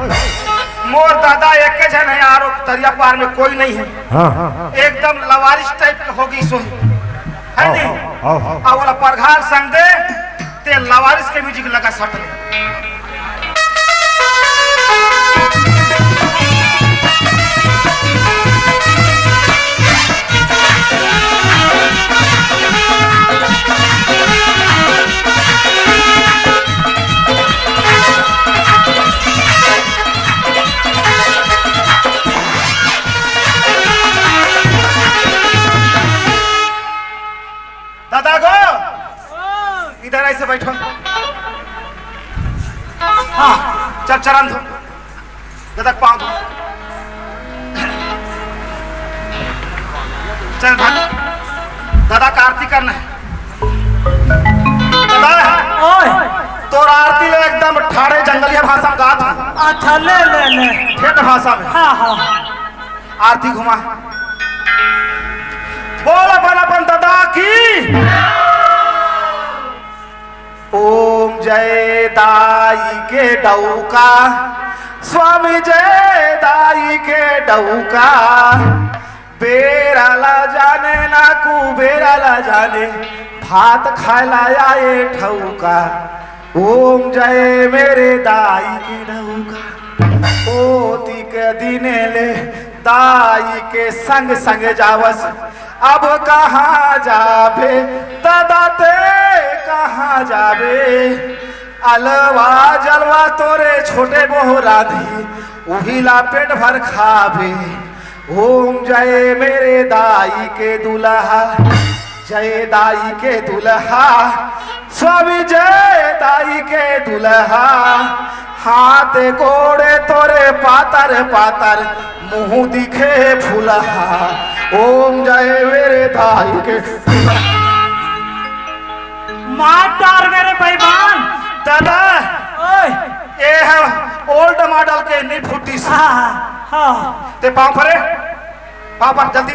मोर दादा एक जन है यार, तरिया पार में कोई नहीं है। एकदम लवारिश टाइप के होगी सो है नहीं। और वाला परघार संग दे ते लवारिश के म्यूजिक लगा सट ले। दादा गो इधर ऐसे बैठो। हाँ चल चरण धो, दादा पाँव धो। चल दादा का आरती करना है। दादा तो आरती ले एकदम ठाड़े जंगलिया भाषा में गात हूँ। अच्छा ले ले ले ठेठ भाषा में। हाँ हाँ आरती घुमा बोल अपन दादा की। ओम जय दाई के डौका, स्वामी जय दाई के डौका। बेराला जाने ना कुबेराला जाने, भात खाला आए ठौका। ओम जय मेरे दाई के डौका। ओती के दिने ले दाई के संग संग जावस। अब कहाँ जाबे दादा ते कहाँ जाबे। अलवा जलवा तोरे छोटे बहु राधी, उहिला पेट भर खाबे। ओम जय मेरे दाई के दुल्हा, जय दाई के दुल्हा। स्वामी जय दाई के दुल्हा। हाथ गोड़े तोरे पातर पातर, मुंह दिखे फुलहा। ओम जय मेरे दाई के मार मेरे भाईबान। दादा ओए ये है ओल्ड मॉडल के नी फुटी से। हाँ हाँ ते पाँव परे, पाँव पर जल्दी।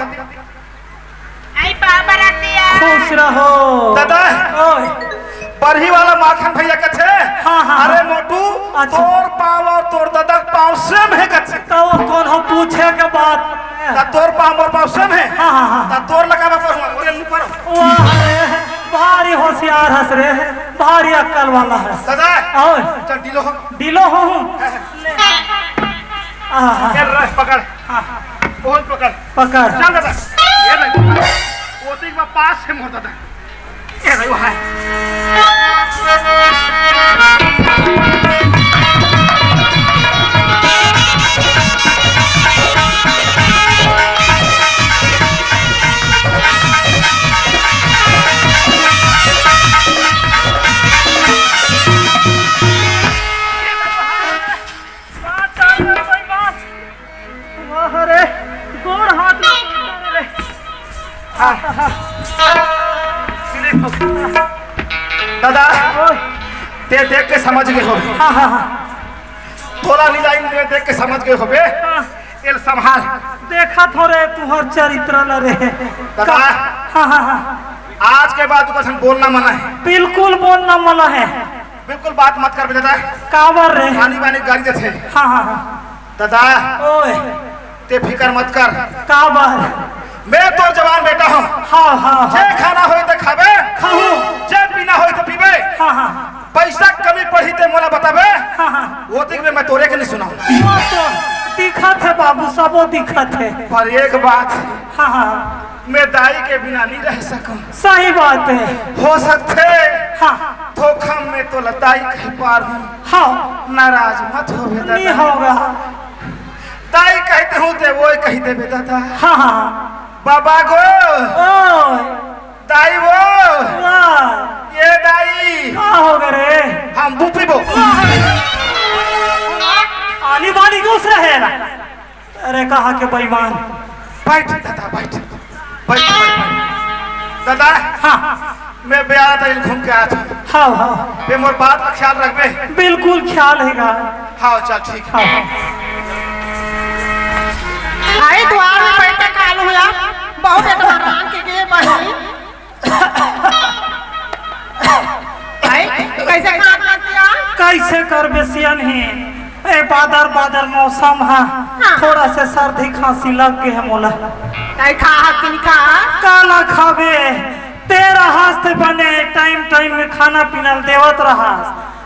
आई पापा रतिया खुश रहो दादा ओए बरही वाला माखन भैया के थे। हाँ, हाँ, अरे मोटू अच्छा। तोर पाँव और तोर दादा पाँव सेम है कच्छे। तो कौन हो पूछे के बाद। ता तोर पाँव और पाँव सेम है। हाँ हाँ हाँ ता तोर लगावा पढ़ूंगा और ये पढ़ो। वाह रे भारी होशियार हंस रे, भारी अक्ल वाला हंस। दादा ओए चल दिलो हो। दिलो हूँ चल रह पकड़। हाँ बहुत पकड़। पकड़ चल दादा ये नहीं ओती के पास है मोर दादा। ये नहीं वो है। दादा ते देख के समझ गए हो। हाँ हाँ हाँ थोड़ा डिजाइन देख के समझ गए हो बे। एल संभाल देखा थोड़े तुहर चरित्र ल रे। दादा हाँ हाँ हाँ आज के बाद तुझे बोलना मना है। बिल्कुल बोलना मना है। बिल्कुल बात मत कर बे दादा। काबर रे। पानी वानी गाड़ी देते। हाँ हाँ हाँ दादा ओए ते फिकर मत कर। काबर मैं तो जवान बेटा हूँ। हाँ हाँ जे खाना हो तो खाबे, खाऊं। जे पीना हो तो पीबे। हाँ हाँ पैसा कमी पड़ी ते मोला बताबे। हाँ हाँ वो तक में मैं तोरे के नहीं सुनाऊं। वो तो दिखत है बाबू, सबो दिखत है। पर एक बात हाँ हाँ मैं दाई के बिना नहीं रह सकूं। सही बात है। हो सकते हाँ धोखा में तो लताई कहीं पार हूँ। हाँ नाराज मत हो बे नहीं दादा। होगा। दाई कहते हूँ ते वो कही दे बे दादा। हाँ हाँ बाबा गो ओए दाई वो वाह ये दाई क्या हो गए रे। हम बुपी बो। आनी बानी घुस रहे ना। अरे कहा के बेईमान। बैठ दादा बैठ बैठ दादा। हाँ मैं बेआरा था घूम के आया था। हाँ हाँ बे मोर बात का ख्याल रख बे। बिल्कुल ख्याल है। हाँ चल ठीक। हाँ आई द्वार में बैठ के काल हुआ बहुत एडवान के गे बही। आई कैसे खात रतिया कैसे कर बेसियन है। ए बादर बादर मौसम है, थोड़ा से सर्दी खांसी लग गए है मोला। नहीं खा हस्ती खा काला खावे तेरा हाथ बने टाइम टाइम में खाना पीना देवत रहा।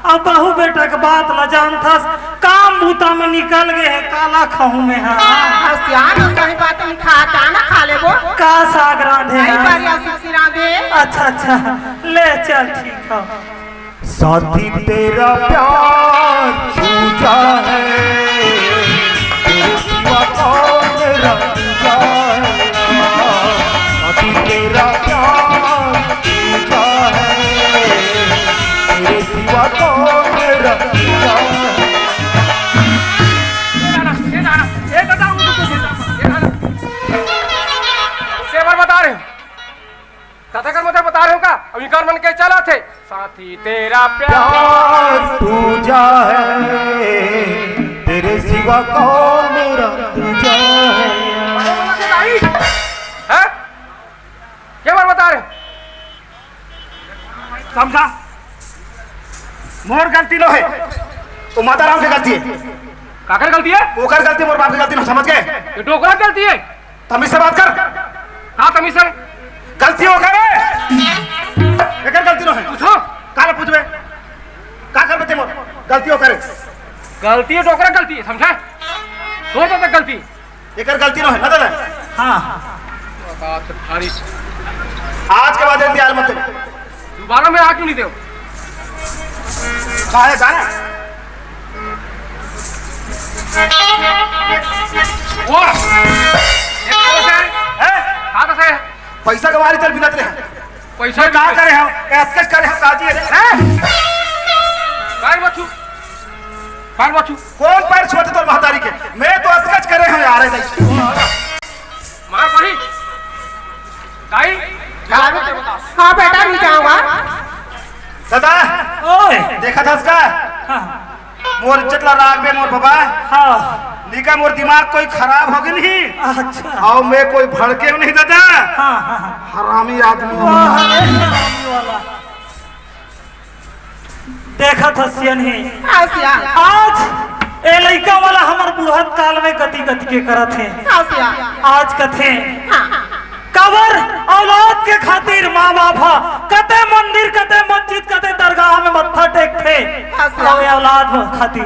अब बहू बेटा के बात न जानथस, काम बूता में निकल गए है, काला खाऊं में है। हसियान सही बात नहीं खा ना खा लेबो का साग रांधे नहीं बढ़िया सिक्सी रांधे। अच्छा अच्छा ले चल ठीक है। साथी तेरा प्यार पूजा है, तेरे सिवा कौन रंगा है। साथी तेरा प्यार पूजा है, तेरे सिवा कौन रंगा है। बता रहे कथाकर मतलब बता रहे हो का अभिकार मन के चला थे। साथी तेरा प्यार पूजा है, तेरे सिवा कौन रंगा है। क्या बार बता रहे समझा मोर गलती नो है, तो माता राम की गलती है। काकर गलती है? ओकर गलती मोर बाप की गलती ना, समझ गए? ये डोकरा गलती है। तमीज से बात कर। कहाँ तमीज से? गलती हो करे एकर गलती नो है। पूछो काला पूछबे का कर बते मोर गलती हो करे। गलती है डोकरा गलती है समझा। दो तो तक गलती एकर गलती नो है ना दादा। हाँ बात भारी। आज के बाद इंतजार मत करो, दोबारा मैं आ क्यों नहीं दे काहे जाने वो कहाँ से है? पैसा कमारी चल बिनत रहे पैसा का करे हम एतकस करे हम काजी है। पैर मत छू, पैर मत छू। कौन पैर छुआते तोर महतारी के? मैं तो एतकस करे हम यार है मार पड़ी गाई। हाँ बेटा नहीं जाऊंगा। दादा ओए देखा था उसका हाँ मोर इज्जत ला राग बे मोर बाबा हाँ निका मोर दिमाग कोई खराब हो गई नहीं अच्छा और मैं कोई भड़के नहीं दादा। हाँ हाँ हरामी आदमी हूँ। वाह, अरे हरामी वाला। देखा था सियनही हसियान आज ए लइका वाला हमार बुढ़त काल में गति गति के करत है। हसियान आज कथे कबर औलाद के खातिर माँ बाप कते मंदिर कते मस्जिद कते दरगाह में मत्था टेकते और औलाद खातिर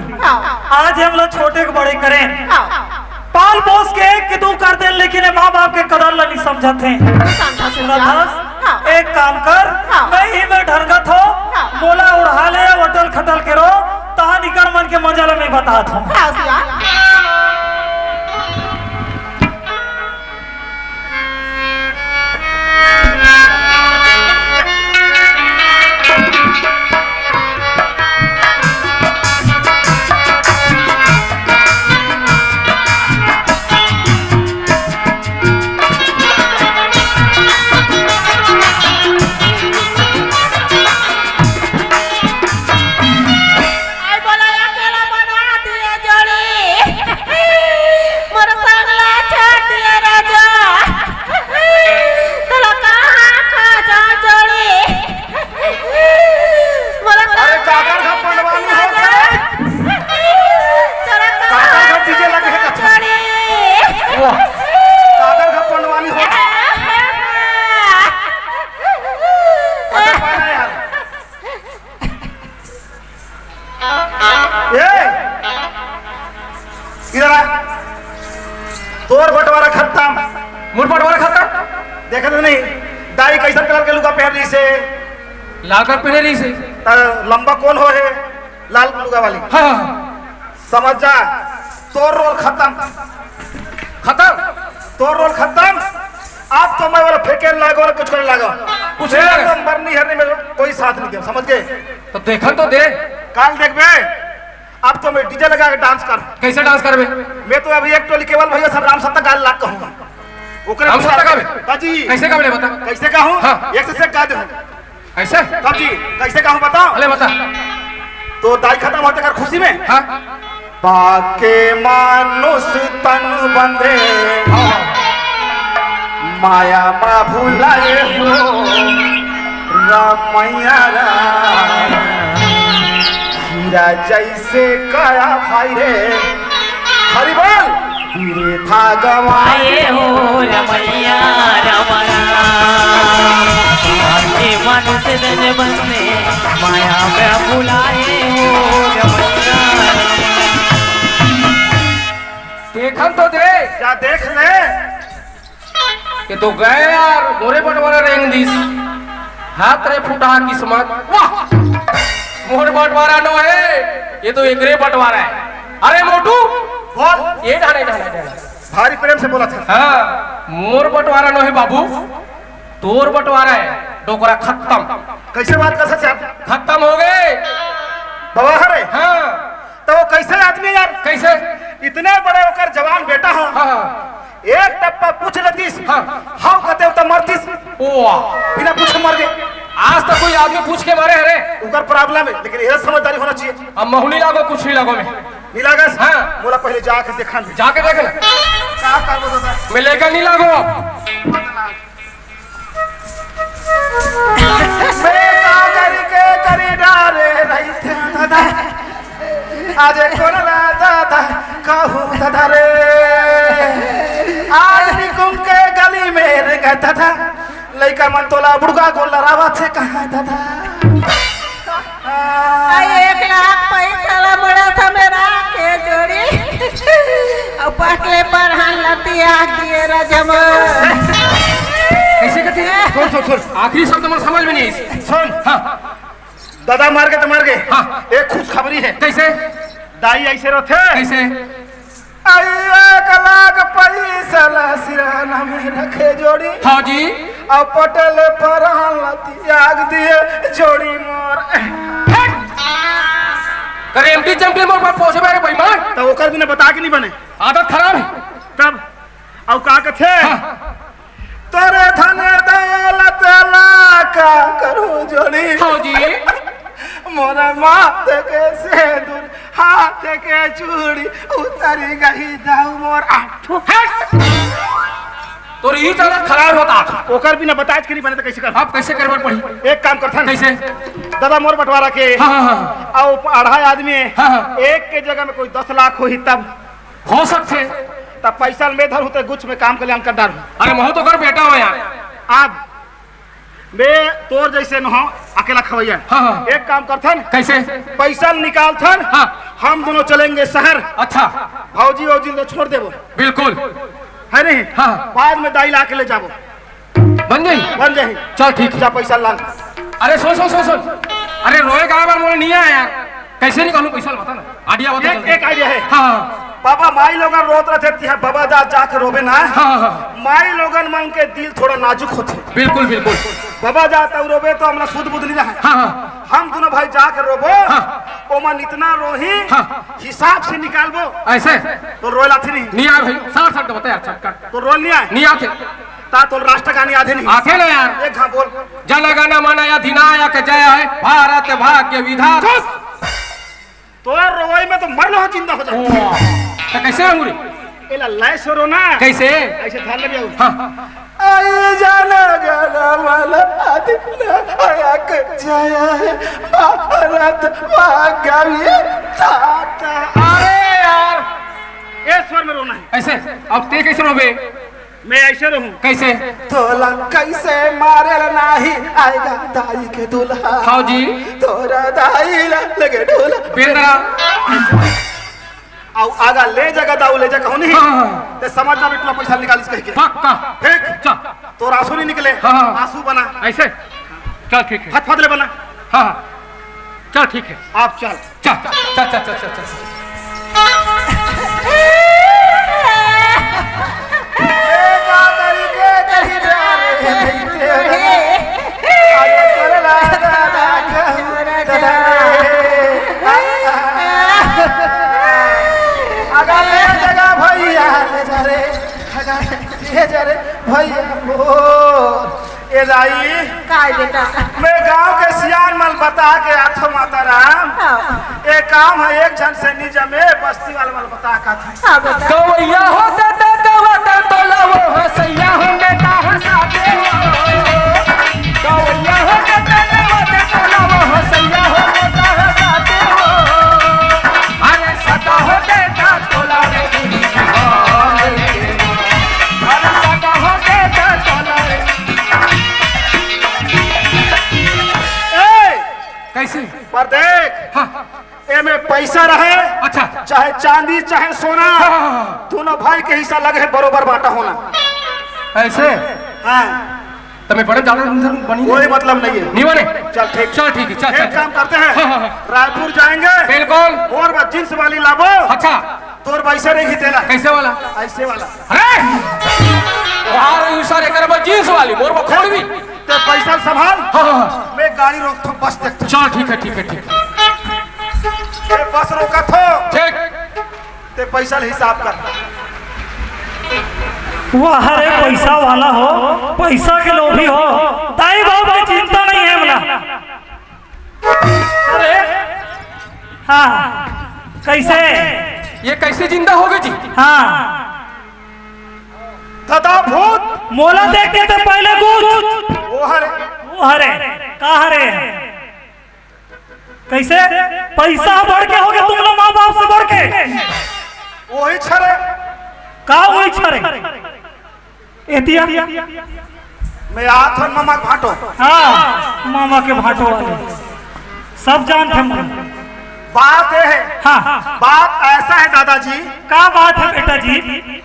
आज हम लोग छोटे के बड़े करें पाल पोस के एक के दो कर दे, लेकिन माँ बाप के कदर नहीं समझते एक काम कर मैं ही में ढरगत हो बोला उड़ा ले वटल खटल के रो तहा निकर मन के मजा में बता हूँ। तोर बंटवारा खत्म, मोर बंटवारा खत्म। देखा तो नहीं दाई कैसा कलर के लुगा पहन रही से? लाल कलर पहने रही से। लंबा कौन हो है? लाल लुगा वाली। हाँ समझ जा तोर रोल खत्म, खत्म तोर रोल खत्म। आप तो मैं वाला फेंके लागो और कुछ करने लगा कुछ नहीं लगा। मरनी हरने में कोई साथ नहीं दे, समझ गए? तो देखा तो दे काल देख बे अब तो मैं डीजे लगा के डांस कर। कैसे डांस करबे? मैं तो अभी एक टोली केवल भैया सर राम सत्ता गाल लाग कहूंगा। ओकरे राम सत्ता गावे? बाजी कैसे गावे बता? कैसे कहूं? हाँ। एक से गा दे ऐसे बाजी कैसे कहूं बताओ? अरे बता। तो दाई खत्म होते कर खुशी में हाँ पाके मानुष तन बंधे माया मा भुलाए हो रामैया हीरा जैसे काया भाई रे हरि बोल हीरे था गवाए हो रमैया रमरा मनुष्य जन बने माया में बुलाए हो रमैया देखन तो दे क्या देख ले ये तो गए यार मोरे बटवारा रेंग दिस हाथ रे फुटा किस्मत वाह मोर बटवारा नो है ये तो एकरे बटवारा है अरे मोटू बोल ये ढाने ढाने ढाने भारी प्रेम से बोला था हाँ मोर बटवारा नो है बाबू तोर बटवारा है डोकरा खत्म कैसे बात कर सकते आप खत्म हो गए बाबा हरे हाँ तो वो कैसे आदमी यार कैसे इतने बड़े होकर जवान बेटा हो हाँ एक टप्पा पूछ लेतीस हाँ। हाउ कहते हो तो मरतीस ओ बिना पूछे मर गए आज तक कोई आदमी पूछ के मारे अरे उनका प्रॉब्लम है लेकिन यह समझदारी होना चाहिए अब महुनी लागो कुछ नहीं लागो में नीला गैस हाँ। बोला पहले जाके देखा जाके देख ले क्या कर बोलता मैं लेकर नहीं लागो मैं का करके करी डारे रही थे दादा आज कौन ला दादा कहूँ दादा रे आज निकुम के गली में रे गए दादा लड़का मन तोला बुड़गा को लड़ावा थे कहाँ दादा 1 लाख पैसा ला बड़ा था मेरा के जोड़ी और पटले पर हाथ लतिया दिए राजमा कैसे कहते हैं सुन आखिरी शब्द मुझे समझ में नहीं आई सुन हाँ दादा मार गए तो मार गए हाँ। एक खुशखबरी है कैसे दाई ऐसे रोथे कैसे 1 लाख पैसा ला सिराना में रखे जोड़ी हाँ जी और पटल पर त्याग दिए जोड़ी मोर करे एमटी चैंपियन मोर पर पहुंचे मेरे भाई मार तो ओकर बिना बता के नहीं बने आदत खराब है तब और का कथे हाँ। तोरे धन दौलत ला का करो जोड़ी हाँ जी मोरा माथ के सिंदूर हाथ के चूड़ी उतरी गई दाऊ मोर आठो तो रही आदत खराब होता ओकर बिना बताए के नहीं बने तो कैसे कर आप कैसे करबड़ पड़ी एक काम करथन कैसे दादा मोर बंटवारा के हाँ हाँ हाँ और 2.5 आदमी है हाँ, हाँ। एक के जगह में कोई 10 लाख हो ही तब हो सकते तब पैसा में धर होते गुच्छ में काम कल्याण कर डाल अरे महू तो कर बेटा हो यार अब बे तोर जैसे न हो अकेला खवैया हाँ, हाँ। एक काम करथन कैसे पैसा निकालथन हाँ। हम दोनों चलेंगे शहर अच्छा भौजी वौजी को छोड़ देबो बिल्कुल है नहीं हाँ। बाद में दाई ला के ले जाबो बन गई बन जाही चल ठीक जा पैसा ला अरे सुन सुन सुन सुन अरे रोए का बार मोने नहीं आया कैसे निकालूं पैसा बता ना आइडिया बता एक आइडिया है हाँ बाबा माई लोगन रोत रहे थे तिहा बाबा जा जाके रोबे ना हाँ हाँ माई लोगन मन के दिल थोड़ा नाजुक होते बिल्कुल बिल्कुल बाबा जाता रोबे तो हमला सुध बुध नहीं रहा हाँ हाँ हम दोनों भाई जाके रोबो हाँ। ओमन इतना रोही हाँ। हिसाब से निकालबो ऐसे तो रोला थी नहीं आए भाई साठ साठ बता यार छटकट तो रोल नहीं आए नहीं आते ता तो राष्ट्रगानी आधे नहीं आते ना यार एक हाँ बोल जनगण मन अधिनायक जय है भारत भाग्य विधाता तो रोई में तो मर लो जिंदा हो जाए तो कैसे रहूं रे एला लय सरो ना कैसे ऐसे ध्यान लगे हाँ आई जाना गाना वाला अधिनायक जय है भारत भाग्य विधाता अरे यार ये स्वर में रोना है ऐसे अब ते कैसे रोबे मैं ऐसे रहूं कैसे तोला कैसे मारे नहीं आएगा दाई के दूल्हा हाँ जी तोरा दाई लगे ढोला बेंद्रा आओ आगा ले जगह दाऊ ले जगह नहीं हाँ। ते समझ जा बेटवा पैसा निकालिस कह के पक्का ठीक चल तो आंसू नहीं निकले हाँ। आंसू बना ऐसे चल ठीक है फत फतले बना हाँ चल ठीक है आप चल चल चल चल चल चल चल बेटा मैं गांव के सियान मल बता के आथो माता राम एक काम है एक जन से निजा में बस्ती वाला मल बता का था गवैया होता गवता तोला वो हसैया हो बेटा हंसाते हो गवैया होता गवता तोला वो हसैया हो बेटा हंसाते हो पैसा रहे, अच्छा चाहे चांदी चाहे सोना, दोनों भाई के हिस्सा लगे बरोबर बांटा होना। ऐसे हाँ, तुम्हें बड़े ज्यादा बनी कोई मतलब नहीं है। नहीं बने? चल ठीक, चल ठीक है, चल एक चल काम करते हैं, हाँ, हाँ, हाँ। रायपुर जाएंगे, बिल्कुल। और बात जींस वाली लाबो। अच्छा तोर पैसे नहीं खींचेला। कैसे वाला? ऐसे वाला। अरे वहाँ सारे कर जींस वाली मोर को खोल भी तो पैसा संभाल। हाँ, हाँ। मैं गाड़ी रोकता हूँ, बस देखता चल ठीक है ठीक है ठीक है हूँ। बस रोका थो, ठीक। ते पैसा हिसाब कर। वाह रे पैसा वाला हो, पैसा के लोभी हो, दाई बाप की चिंता नहीं है बोला। अरे हाँ, कैसे? ये कैसे जिंदा हो गई जी? हाँ, दादा भूत मोला देख के तो पहले गुज वो हरे वो हरे कहा रे? कैसे पैसा बढ़ के हो गया तुम लोग माँ बाप से बढ़ के? वही छरे का वही छरे एतिया? मैं आथ और मामा भाटो। हाँ, मामा के भाटो वाले सब जानते हैं। बात ये है, हाँ, बात ऐसा है दादाजी, का बात है बेटा जी?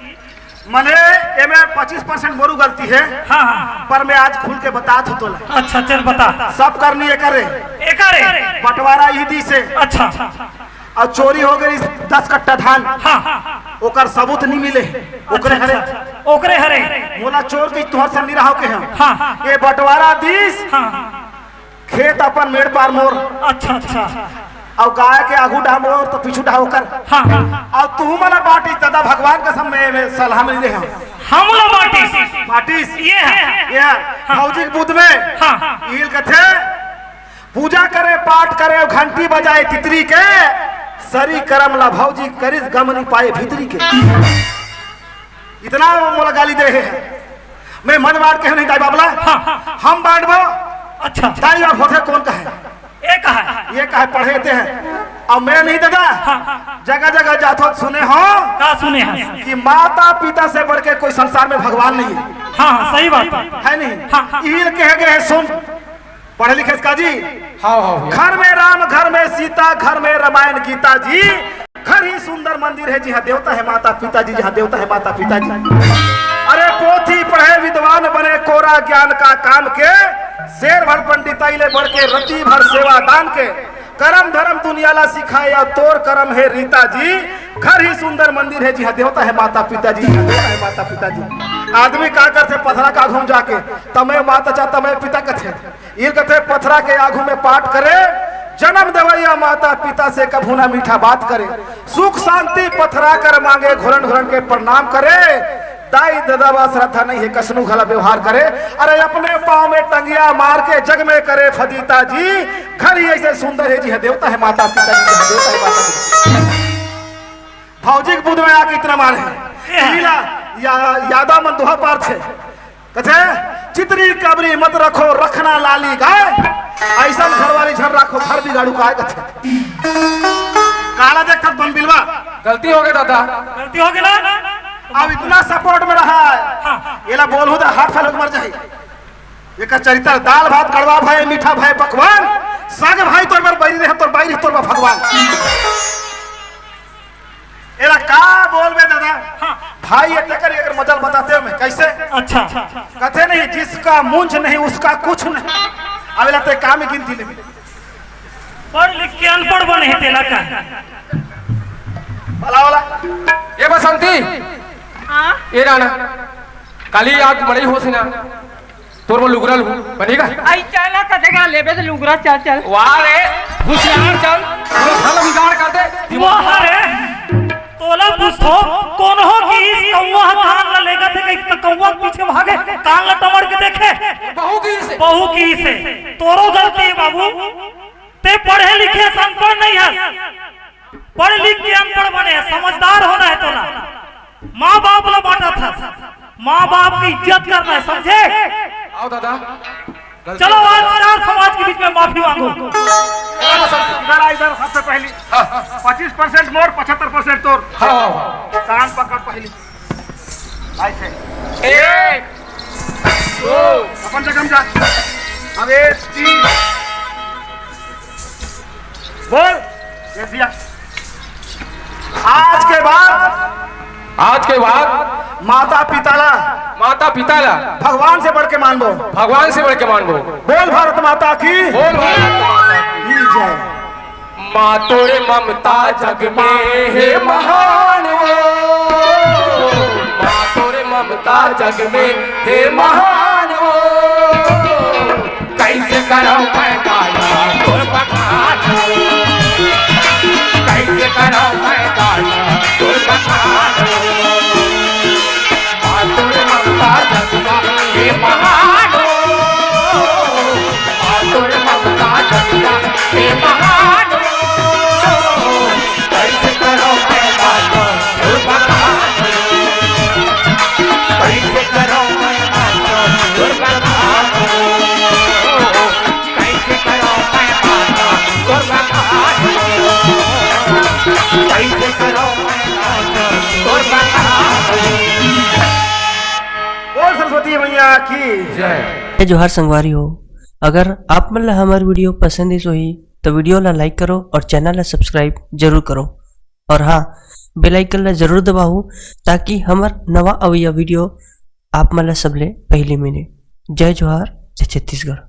मने ये में 25% मोरू गलती है, हाँ हाँ, पर मैं आज खुल के बता थो तोला। अच्छा चल बता। सब करनी है करे, एक अरे बंटवारा ईदी से, अच्छा और चोरी हो गई 10 कट्टा धान, हाँ, ओकर सबूत नहीं मिले, ओकरे हरे ओकरे हरे मोला चोर की तुहर से नहीं रहो के हम। हाँ, ये बंटवारा दीस हाँ, खेत अपन मेड़ पार मोर, अच्छा अच्छा, और गाय के आगू डाह मोर तो पीछू डाह कर, हाँ, और तू मला बाटी दादा भगवान कसम में सलाह मिल रहे हैं। हम लोग बाटिस बाटिस ये है, ये भौजी के बुध में हाँ, ईल कथे पूजा करे पाठ करे घंटी बजाए तितरी के, सरी करम ला भौजी करिस गम नहीं पाए भीतरी के। इतना वो मोला गाली दे है, मैं मन बांट के नहीं दाई बाबला, हम बांटबो। अच्छा दाई बाप होते कौन का है? एक है, ये कहे पढ़ेते हैं, और मैं नहीं दादा जगह जगह जातो सुने हो का सुने हैं? कि माता पिता से बढ़ के कोई संसार में भगवान नहीं है, हाँ सही बात है नहीं? ईल कह गए सुन पढ़े लिखे का जी। हाँ हाँ घर में राम, घर में सीता, घर में रामायण गीता जी, घर ही सुंदर मंदिर है जहाँ देवता है माता पिता जी, जहाँ देवता है माता पिता जी। अरे पोथी पढ़े विद्वान बने कोरा ज्ञान का काम के, शेर भर पंडिताई ले बढ़ के रति भर सेवा दान के, करम धर्म दुनिया ला सिखाए या तोर करम है रीता जी, घर ही सुंदर मंदिर है जहाँ देवता है माता पिता जी, जहाँ देवता है माता पिता जी। आदमी का करते पथरा का घूम जाके तमे माता चा तमे पिता कथे, ये कथे पथरा के आगू में पाठ करे, जन्म देवैया माता पिता से कभू ना मीठा बात करे, सुख शांति पथरा कर मांगे घुरन घुरन के प्रणाम करे, दाई दादा श्रद्धा नहीं है कसनू घला व्यवहार करे। अरे अपने पाँव में टंगिया मार के जग में करे फदीता जी, घर ही ऐसे सुंदर है जी है देवता है माता पिता जी, है देवता है माता पिता। भौजी के बुध में आके इतना मारे यादा मन दुहा पार थे कथे चितरी कबरी मत रखो रखना लाली गाय, ऐसा घर वाली झर रखो घर बिगाड़ू का कथे काला देख तक बन बिलवा। गलती हो गई दादा, गलती हो गई ना? अब इतना सपोर्ट में रहा है, ये ला बोलू तो हाथ फैल मर जाए। एक चरित्र दाल भात कड़वा भाई मीठा भाई पकवान, साग भाई तोर बार बैरी रहे तोर बैरी तोर भगवान। एला का बोल बे दादा भाई ये कर अगर मजल बताते हो मैं कैसे? अच्छा कहते नहीं जिसका मुंज नहीं उसका कुछ नहीं, अब ते काम ही गिनती ले पढ़ लिख के अनपढ़ बने हैं तेला का। भला वाला ये बसंती हाँ ये राना काली आग मड़ी हो सी ना तोर वो लुगरल बनेगा। आई चला का जगह लेबे से लुगरा चल चल। वाह रे होशियार चल, पूरा घर बिगाड़ कर दे। वाह रे तोला पूछो कौन हो कि इस कौवा कान ला लेगा थे कि कौवा पीछे भागे कान ला टमड़ के देखे बहू की से तोरो गलती है बाबू, ते पढ़े लिखे से अनपढ़ नहीं है, पढ़ लिख के अनपढ़ बने, समझदार होना है तोला। माँ बाप ला बांटा था, माँ बाप की इज्जत करना है समझे? आओ दादा चलो आज चार समाज के बीच में माफी मांगो। इधर इधर सबसे पहली 25% मोर 75% तोर। कान पकड़ पहली ऐसे एक दो अपन जगह जा। अब 1 3 बोल ये दिया आज के बाद माता पिता ला भगवान से बढ़ के मान लो। बोल भारत माता की जय। माँ तोरे ममता जग में है महान हो, माँ तोरे ममता जग में है महान हो। कैसे करो मैं गाना तोर बखान हो, कैसे करो मैं गाना तोर बखान हो। माँ तोरे ममता जग में है महान हो, माँ तोरे ममता जग में है महान हो। कैसे करो मैं गाना तोर बखान हो, कैसे करो मैं गाना तोर बखान हो, कैसे करो मैं गाना तोर बखान हो, कैसे करो मैं गाना तोर बखान हो। बोल सरस्वती मैया की जय। जोहार संगवारी हो, अगर आप मन ला हमार वीडियो पसंद है सोही तो वीडियो ला लाइक करो और चैनल ला सब्सक्राइब जरूर करो। और हाँ, बेल आइकन ला जरूर दबाओ ताकि हमार नवा अवैया वीडियो आप मन ला सबले पहले मिले। जय जोहार, जय छत्तीसगढ़।